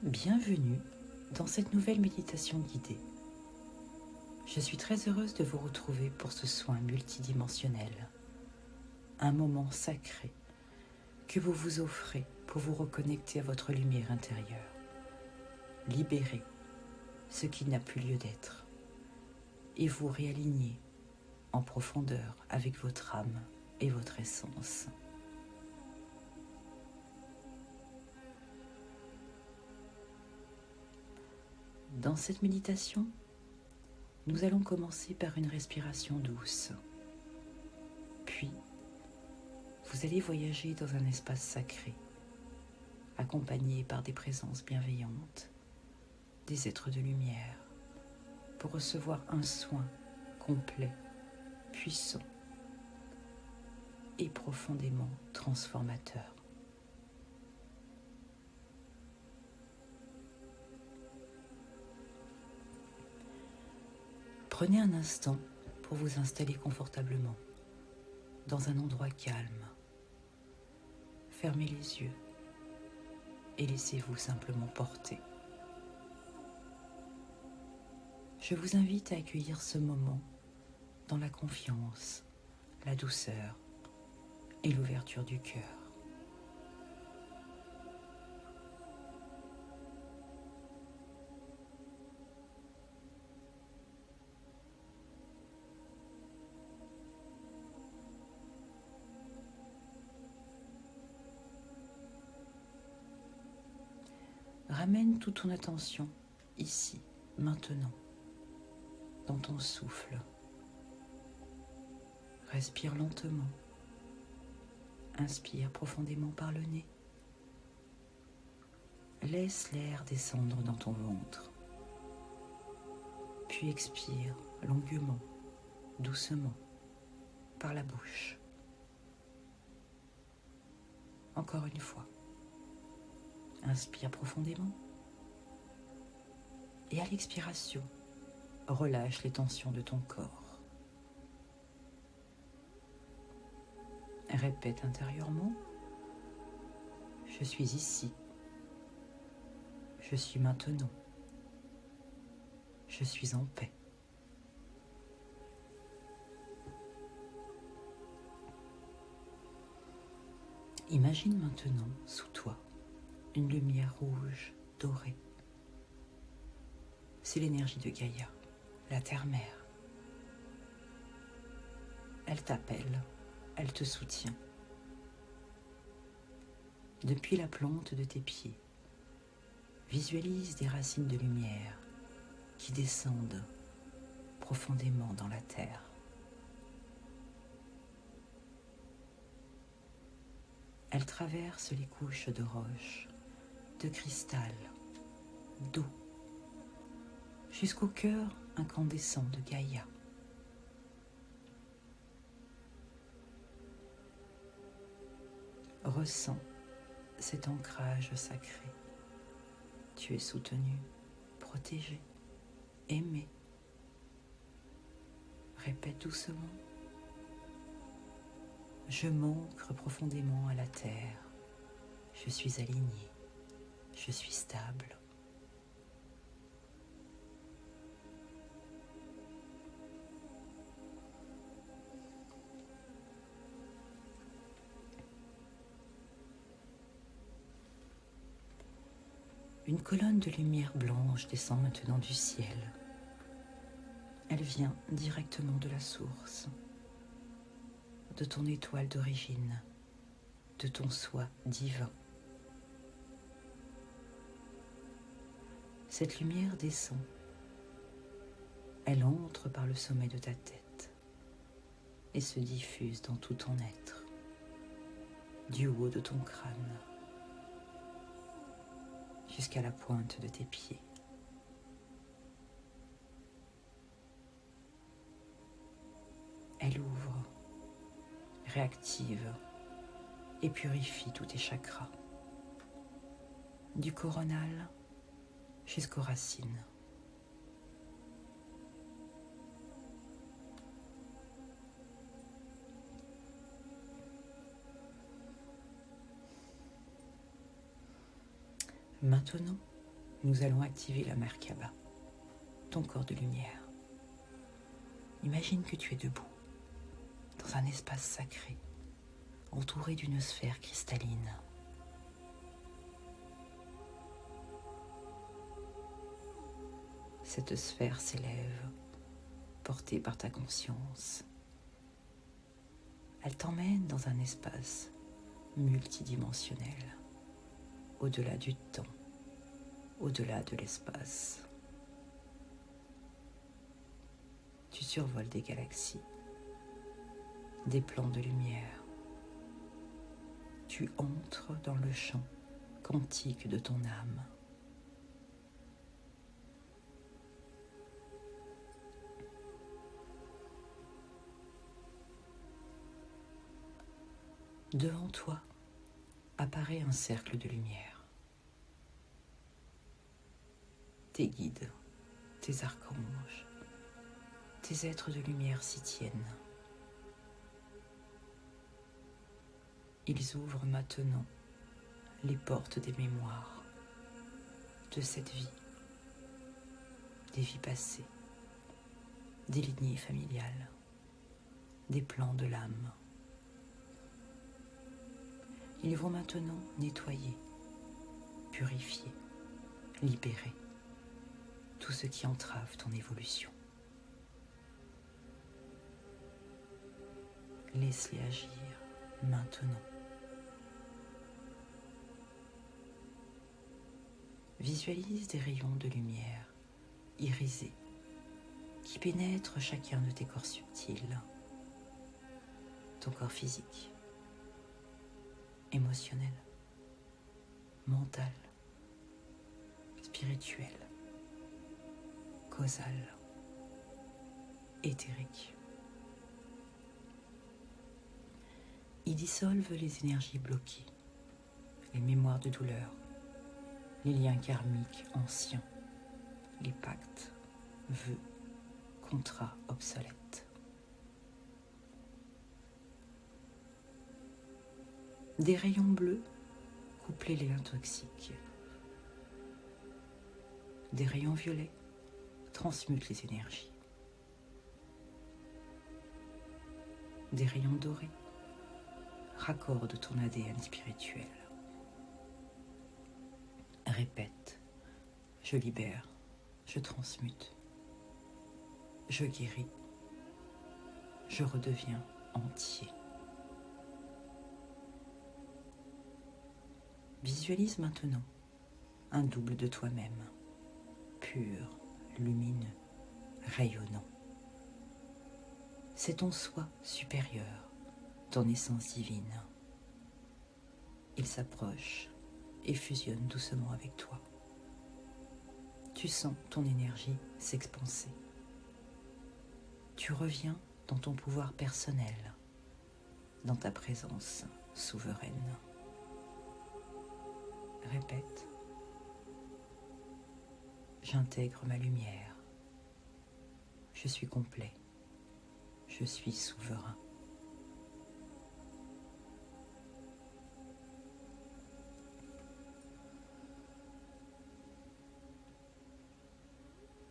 Bienvenue dans cette nouvelle méditation guidée. Je suis très heureuse de vous retrouver pour ce soin multidimensionnel, un moment sacré que vous vous offrez pour vous reconnecter à votre lumière intérieure, libérer ce qui n'a plus lieu d'être et vous réaligner en profondeur avec votre âme et votre essence. Dans cette méditation, nous allons commencer par une respiration douce. Puis, vous allez voyager dans un espace sacré, accompagné par des présences bienveillantes, des êtres de lumière, pour recevoir un soin complet, puissant et profondément transformateur. Prenez un instant pour vous installer confortablement dans un endroit calme. Fermez les yeux et laissez-vous simplement porter. Je vous invite à accueillir ce moment dans la confiance, la douceur et l'ouverture du cœur. Ramène toute ton attention ici, maintenant, dans ton souffle. Respire lentement. Inspire profondément par le nez. Laisse l'air descendre dans ton ventre. Puis expire longuement, doucement, par la bouche. Encore une fois. Inspire profondément. Et à l'expiration, relâche les tensions de ton corps. Répète intérieurement, je suis ici, je suis maintenant, je suis en paix. Imagine maintenant sous toi une lumière rouge, dorée. C'est l'énergie de Gaïa, la terre-mère. Elle t'appelle, elle te soutient. Depuis la plante de tes pieds, visualise des racines de lumière qui descendent profondément dans la terre. Elle traverse les couches de roches, de cristal, d'eau, jusqu'au cœur incandescent de Gaïa. Ressens cet ancrage sacré. Tu es soutenu, protégé, aimé. Répète doucement. Je m'ancre profondément à la terre. Je suis aligné. Je suis stable. Une colonne de lumière blanche descend maintenant du ciel. Elle vient directement de la source, de ton étoile d'origine, de ton soi divin. Cette lumière descend. Elle entre par le sommet de ta tête et se diffuse dans tout ton être, du haut de ton crâne jusqu'à la pointe de tes pieds. Elle ouvre, réactive et purifie tous tes chakras, du coronal jusqu'aux racines. Maintenant, Nous allons activer la Merkaba, ton corps de lumière. Imagine que tu es debout, dans un espace sacré, entouré d'une sphère cristalline. Cette sphère s'élève, portée par ta conscience. Elle t'emmène dans un espace multidimensionnel, au-delà du temps, au-delà de l'espace. Tu survoles des galaxies, des plans de lumière. Tu entres dans le champ quantique de ton âme. Devant toi apparaît un cercle de lumière. Tes guides, tes archanges, tes êtres de lumière s'y tiennent. Ils ouvrent maintenant les portes des mémoires de cette vie, des vies passées, des lignées familiales, des plans de l'âme. Ils vont maintenant nettoyer, purifier, libérer tout ce qui entrave ton évolution. Laisse-les agir maintenant. Visualise des rayons de lumière irisés qui pénètrent chacun de tes corps subtils, ton corps physique, émotionnel, mental, spirituel, causal, éthérique. Ils dissolvent les énergies bloquées, les mémoires de douleur, les liens karmiques anciens, les pactes, vœux, contrats obsolètes. Des rayons bleus coupent les liens toxiques. Des rayons violets transmutent les énergies. Des rayons dorés raccordent ton ADN spirituel. Répète, je libère, je transmute, je guéris, je redeviens entier. Visualise maintenant un double de toi-même, pur, lumineux, rayonnant. C'est ton soi supérieur, ton essence divine. Il s'approche et fusionne doucement avec toi. Tu sens ton énergie s'expanser. Tu reviens dans ton pouvoir personnel, dans ta présence souveraine. Répète, j'intègre ma lumière, je suis complet, je suis souverain.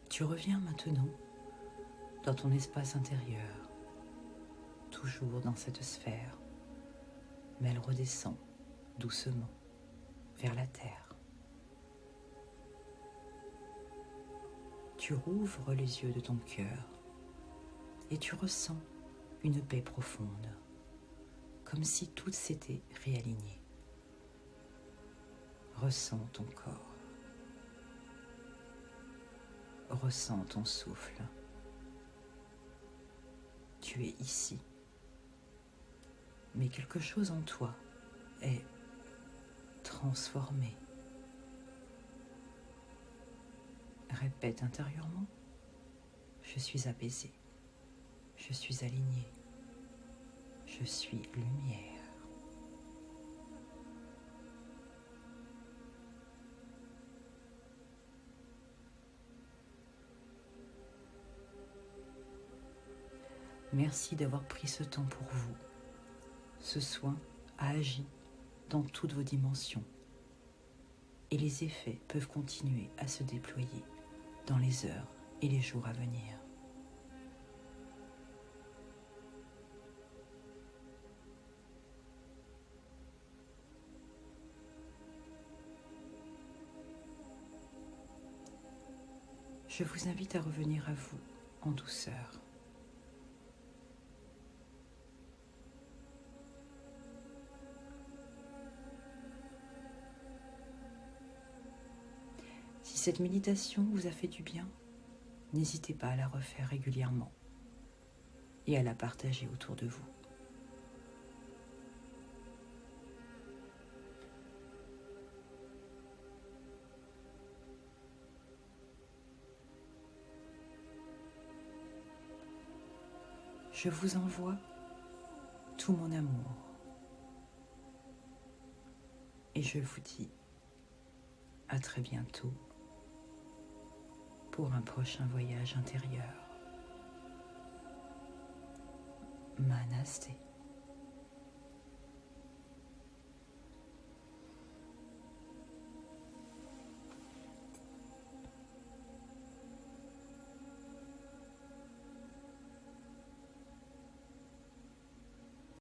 Tu reviens maintenant dans ton espace intérieur, toujours dans cette sphère, mais elle redescend doucement vers la terre. Tu rouvres les yeux de ton cœur et tu ressens une paix profonde, comme si tout s'était réaligné. Ressens ton corps, ressens ton souffle. Tu es ici, mais quelque chose en toi est transformé. Répète intérieurement, je suis apaisé, je suis aligné, je suis lumière. Merci d'avoir pris ce temps pour vous. Ce soin a agi dans toutes vos dimensions et les effets peuvent continuer à se déployer dans les heures et les jours à venir. Je vous invite à revenir à vous en douceur. Si cette méditation vous a fait du bien, n'hésitez pas à la refaire régulièrement et à la partager autour de vous. Je vous envoie tout mon amour et je vous dis à très bientôt pour un prochain voyage intérieur. Namasté.